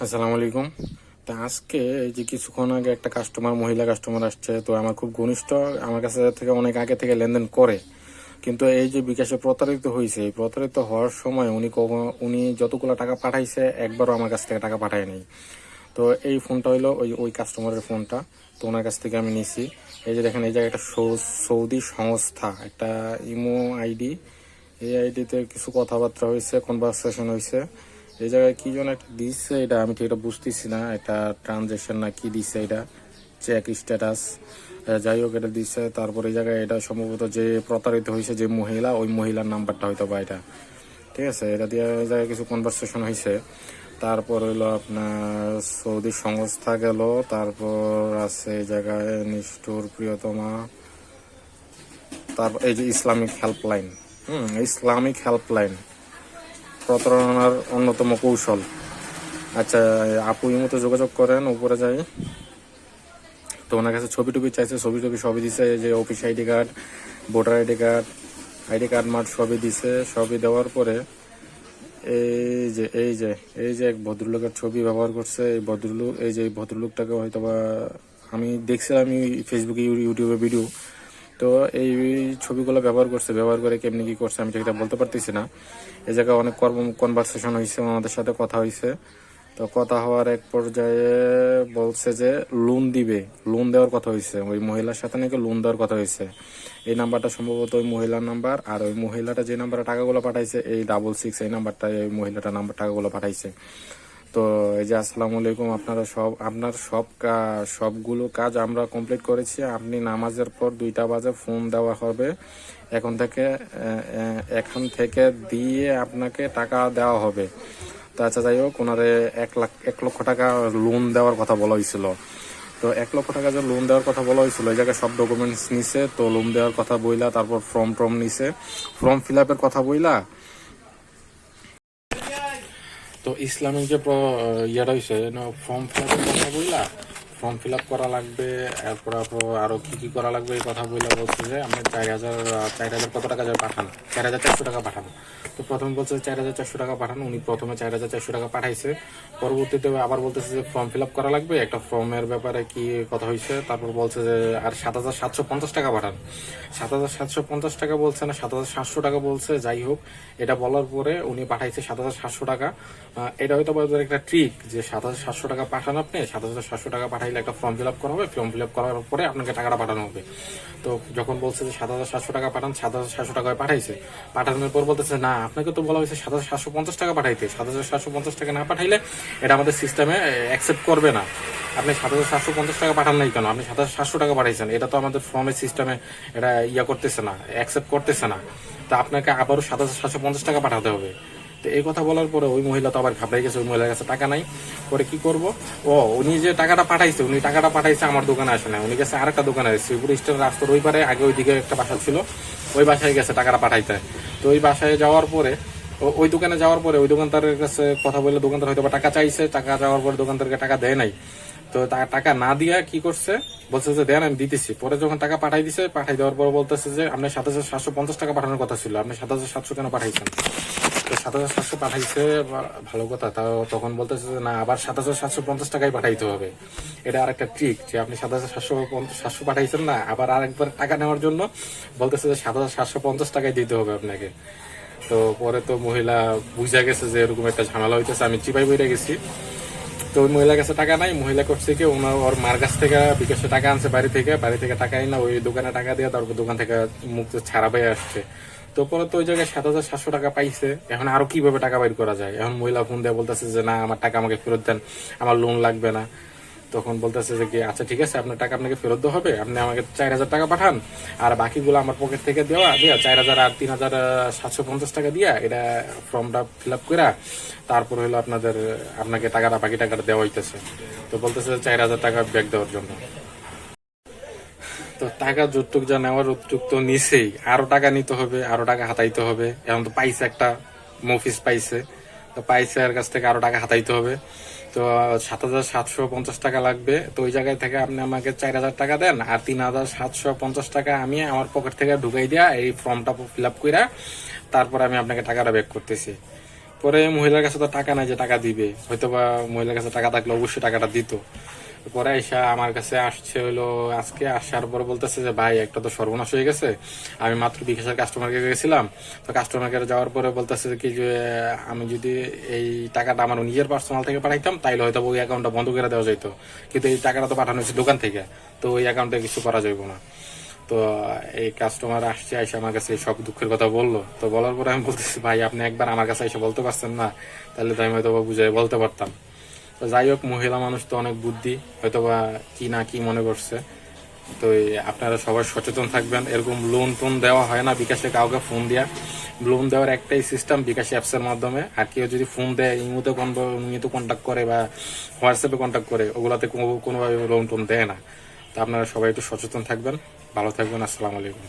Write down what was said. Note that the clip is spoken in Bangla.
আসসালামু আলাইকুম। তো আজকে এই যে কিছুক্ষণ আগে একটা মহিলা কাস্টমার আসছে, তো আমার খুব ঘনিষ্ঠ, আমার কাছে থেকে অনেক আগে থেকে লেনদেন করে, কিন্তু এই যে বিকাশে প্রতারিত হয়েছে, এই প্রতারিত হওয়ার সময় উনি যতগুলো টাকা পাঠাইছে একবারও আমার কাছ থেকে টাকা পাঠায় নাই। তো এই ফোনটা হইলো ওই কাস্টমারের ফোনটা, তো ওনার কাছ থেকে আমি নিছি। এই যে দেখেন, এই জায়গায় একটা সৌদি সংস্থা একটা ইমো আইডি, এই আইডিতে কিছু কথাবার্তা হয়েছে, কনভারসেশন হয়েছে। এই জায়গায় কি যেন একটা দিচ্ছে, এটা আমি ঠিক এটা বুঝতেছি না, এটা ট্রানজেকশন না কি দিচ্ছে, এটা চেক স্ট্যাটাস, যাই হোক এটা দিচ্ছে। তারপর এই জায়গায় এটা সম্ভবত যে প্রতারিত হয়েছে যে মহিলা, ওই মহিলার নাম্বারটা হয়তো বা এটা, ঠিক আছে, এটা দিয়ে এই জায়গায় কিছু কনভারসেশন হয়েছে। তারপর হইলো আপনার সৌদি সংস্থা গেল, তারপর আছে এই জায়গায় নিষ্ঠুর প্রিয়তমা, তারপর এই যে ইসলামিক হেল্পলাইন, ইসলামিক হেল্পলাইন প্রতারণার অন্যতম কৌশল। আচ্ছা, আপু এই মতো যোগাযোগ করেন, উপরে যাই। তো ওনার কাছে ছবি টবি চাইছে, ছবি টবি সবই দিছে, এই যে office ID card, voter ID card mart সবই দিছে। সবই দেওয়ার পরে এই যে এক ভদ্রলোকের ছবি ব্যবহার করছে। এই ভদ্রলোকটাকে হয়তো বা আমি দেখছিলাম, আমি ফেসবুকে ইউটিউবে ভিডিও, তো এই ছবিগুলো ব্যবহার করছে, ব্যবহার করে কেমনি কি করছে আমি সেটা বলতে পারতেছি না। এই জায়গায় অনেক কনভারসেশন হয়েছে, ওনাদের সাথে কথা হয়েছে। তো কথা হওয়ার এক পর্যায়ে বলছে যে লোন দেওয়ার কথা হয়েছে, ওই মহিলার সাথে নাকি লোন দেওয়ার কথা হয়েছে। এই নাম্বারটা সম্ভবত ওই মহিলার নাম্বার, আর ওই মহিলাটা যে নাম্বারে টাকাগুলো পাঠাইছে, এই 66 এই নাম্বারটা, এই মহিলাটা টাকাগুলো পাঠাইছে। তো এই যে আসসালামু আলাইকুম, আপনার সবগুলো কাজ আমরা কমপ্লিট করেছি, আপনি নামাজের পর 2টা বাজে ফোন দেওয়া হবে, এখন থেকে দিয়ে আপনাকে টাকা দেওয়া হবে। তো আচ্ছা, যাই হোক, ওনারে 1 লক্ষ টাকা লোন দেওয়ার কথা বলা হয়েছিল। তো 1 লক্ষ টাকা যে লোন দেওয়ার কথা বলা হয়েছিল, এই জায়গায় সব ডকুমেন্টস নিছে। তো লোন দেওয়ার কথা বইলা, তারপর ফর্ম নিছে, ফর্ম ফিল আপের কথা বইলা। তো ইসলামিক যে ইয়েটা হয়েছে, ফর্ম ফিল আপের কথা বইলা, ফর্ম ফিল আপ করা লাগবে, এরপর আরো কি কি করা লাগবে এই কথা বইলা বলছে যে আপনি 4,000 কত টাকা যাবে পাঠান, 4,400 টাকা পাঠান। তো প্রথমে বলছে 4,400 টাকা পাঠান, উনি প্রথমে 4,400 টাকা পাঠাইছে। পরবর্তীতে আবার বলতেছে যে ফর্ম ফিল আপ করা লাগবে, একটা ফর্মের ব্যাপারে কি কথা হয়েছে। তারপর বলছে যে আর 7,750 টাকা পাঠান। 7,750 টাকা বলছে না, 7,700 টাকা বলছে। যাই হোক, এটা বলার পরে উনি পাঠাইছে 7,700 টাকা। এটা হয়তো একটা ট্রিক, যে 7,700 টাকা পাঠান, আপনি 7,700 টাকা পাঠাইলে একটা ফর্ম ফিল আপ করা হবে, ফর্ম ফিল আপ করার পরে আপনাকে টাকাটা পাঠানো হবে। তো যখন বলছে যে 7,700 টাকা পাঠান, 7,700 টাকায় পাঠাইছে। পাঠানোর পর বলতেছে না, আপনাকে তো বলা হয়েছে 7,750 টাকা পাঠাইতে, 7,750 টাকা না পাঠাইলে এটা আমাদের সিস্টেমে অ্যাকসেপ্ট করবে না। আপনি 7,750 টাকা পাঠান নাই কেন, আপনি 7,700 টাকা পাঠাইছেন, এটা তো আমাদের ফর্মের সিস্টেমে এটা করতেছে না, অ্যাকসেপ্ট করতেছে না। তো আপনাকে আবারও 7,750 টাকা পাঠাতে হবে। তো এই কথা বলার পরে ওই মহিলা তো আবার ঘাবড়ে গেছে, ওই মহিলার কাছে টাকা নাই। পরে কি করব, উনি যে টাকাটা পাঠাইছে, উনি টাকাটা পাঠাইছে আমার দোকানে আসে না, উনি গেছে আরেকটা দোকানে, শ্রীপুর স্টেশন রাস্তার ওই পারে, আগে ওইদিকে একটা বাসা ছিল, ওই বাসায় গেছে টাকাটা পাঠাইতে। তো ওই বাসায় যাওয়ার পরে, ওই দোকানে যাওয়ার পরে ওই দোকানদারের কাছে কথা বলে, দোকানদার হয়তো টাকা চাইছে, টাকা যাওয়ার পরে দোকানদারকে টাকা দেয় নাই। তো টাকা না দিয়া কি করছে, বলছে যে দেন আমি দিতেছি। পরে যখন টাকা পাঠাই দিছে, পাঠাই দেওয়ার পর বলতেছে যে আপনি 7,750 টাকা পাঠানোর কথা ছিল, আপনি 7,700 কেন পাঠাইছেন? তো 7,700 পাঠাইছে, ভালো কথা। তাও তখন বলতেছে যে না, আবার 7,750 টাকাই পাঠাইতে হবে। এটা আর একটা ট্রিক, যে আপনি 7,750 পাঠাইছেন না, আবার আরেকবার টাকা নেওয়ার জন্য বলতেছে যে 7,750 টাকাই দিতে হবে আপনাকে। তো পরে তো মহিলা বুঝা গেছে যে এরকম একটা ঝামেলা হইতেছে, আমি চিপাই বইরে গেছি। তো ওই মহিলার কাছে টাকা নাই, মহিলা করছে কি, ওর মার কাছ থেকে বিকাশে টাকা আনছে, বাড়ি থেকে টাকা না, ওই দোকানে টাকা দিয়ে তারপর দোকান থেকে মুখ ছাড়া পেয়ে আসছে। তো পরে তো ওই জায়গায় 7,700 টাকা পাইছে। এখন আরো কিভাবে টাকা বাইর করা যায়? এখন মহিলা ফোন দিয়ে বলতেছে যে না, আমার টাকা আমাকে ফেরত দেন, আমার লোন লাগবে না। তখন বলতেছে যে কি, আচ্ছা ঠিক আছে, আপনার টাকা আপনাকে ফেরত দেওয়া হবে, আপনি আমাকে 4,000 টাকা পাঠান, আর বাকিগুলো আমার পকেট থেকে দিয়া 4,000 আর 3,750 টাকা দিয়া এটা ফর্মটা ফিল আপ করে তারপর হলো আপনাকে বাকি টাকাটা দেওয়া হইতেছে। তো বলতেছে 4,000 টাকা ব্যাক দেওয়ার জন্য। তো টাকা যতটুক যা নেওয়ার অতটুক তো নিছেই, আরো টাকা নিতে হবে, আরো টাকা হাতাইতে হবে। এখন তো পাইছে, একটা মফিস পাইছে, তো পাইছে এর কাছ থেকে আরো টাকা হাতাইতে হবে। তো 7,750 টাকা লাগবে। তো ওই জায়গায় থেকে আপনি আমাকে 4,000 টাকা দেন, আর 3,750 টাকা আমি আমার পকেট থেকে ঢুকাই দিয়া এই ফর্মটা ফিল আপ করে তারপর আমি আপনাকে টাকাটা ব্যাক করতেছি। পরে মহিলার কাছে তো টাকা নাই যে টাকা দিবে, হয়তো বা মহিলার কাছে টাকা থাকলে অবশ্যই টাকাটা দিত। পরে আইসা আমার কাছে আসছে হলো আজকে, আসার পরে বলতেছে যে ভাই একটা তো সর্বনাশ হয়ে গেছে, আমি মাত্র বিকাশের কাস্টমার কেয়ারে গেছিলাম, তো কাস্টমার কেয়ারে যাওয়ার পরে বলতেছে কি যে আমি যদি এই টাকাটা আমার নিজের পার্সোনাল থেকে পাঠাইতাম তাইলে হয়তো ওই অ্যাকাউন্টটা বন্ধ করে দেওয়া যেত, কিন্তু এই টাকাটা তো পাঠানো হয়েছে দোকান থেকে, তো ওই অ্যাকাউন্টে কিছু করা যাইব না। তো এই কাস্টমার আসছে, এসে আমার কাছে সব দুঃখের কথা বললো। তো বলার পরে আমি বলতেছি ভাই আপনি একবার আমার কাছে এসে বলতে পারছেন না, তাহলে তো আমি হয়তো বুঝাই বলতে পারতাম। তো যাই হোক, মহিলা মানুষ তো অনেক বুদ্ধি, হয়তো বা কি না কি মনে করছে। তো আপনারা সবাই সচেতন থাকবেন, এরকম লোন টোন দেওয়া হয় না বিকাশে কাউকে ফোন দিয়া। লোন দেওয়ার একটাই সিস্টেম বিকাশ অ্যাপসের মাধ্যমে, আর কেউ যদি ফোন দেয় ইমুতে কন্ট্যাক্ট করে বা হোয়াটসঅ্যাপে কন্ট্যাক্ট করে, ওগুলাতে কোনোভাবে লোন টোন দেয় না। তো আপনারা সবাই একটু সচেতন থাকবেন, ভালো থাকবেন, আসসালামু আলাইকুম।